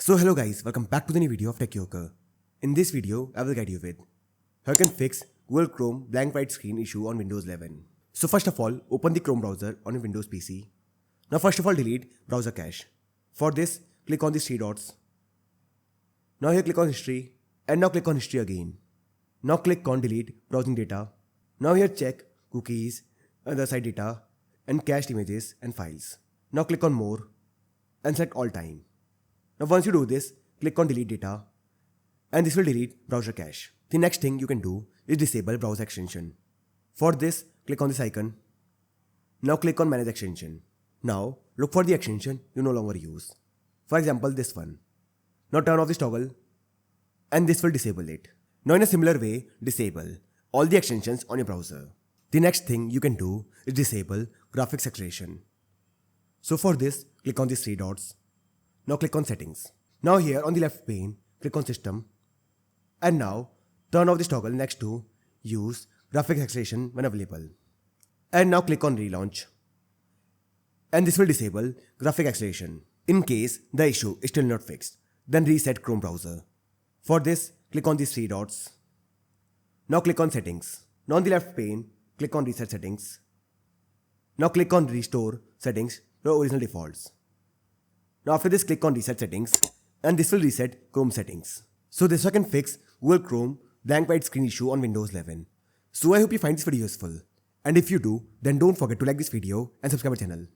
So hello guys, welcome back to the new video of TechYoker. In this video, I will guide you with how you can fix Google Chrome blank white screen issue on Windows 11. So first of all, open the Chrome browser on your Windows PC. Now first of all, delete browser cache. For this, click on the three dots. Now here click on history and now click on history again. Now click on delete browsing data. Now here check cookies, other site data and cached images and files. Now click on more and select all time. Now once you do this, click on delete data and this will delete browser cache. The next thing you can do is disable browser extension. For this, click on this icon. Now click on manage extension. Now look for the extension you no longer use. For example, this one. Now turn off this toggle and this will disable it. Now in a similar way, disable all the extensions on your browser. The next thing you can do is disable graphics acceleration. So for this, click on these three dots. Now click on settings. Now here on the left pane, click on system. And now turn off this toggle next to use graphics acceleration when available. And now click on relaunch. And this will disable graphic acceleration. In case the issue is still not fixed, then reset Chrome browser. For this, click on these three dots. Now click on settings. Now on the left pane, click on reset settings. Now click on restore settings to original defaults. Now after this, click on reset settings and this will reset Chrome settings. So this way I can fix Google Chrome blank white screen issue on Windows 11. So I hope you find this video useful. And if you do, then don't forget to like this video and subscribe my channel.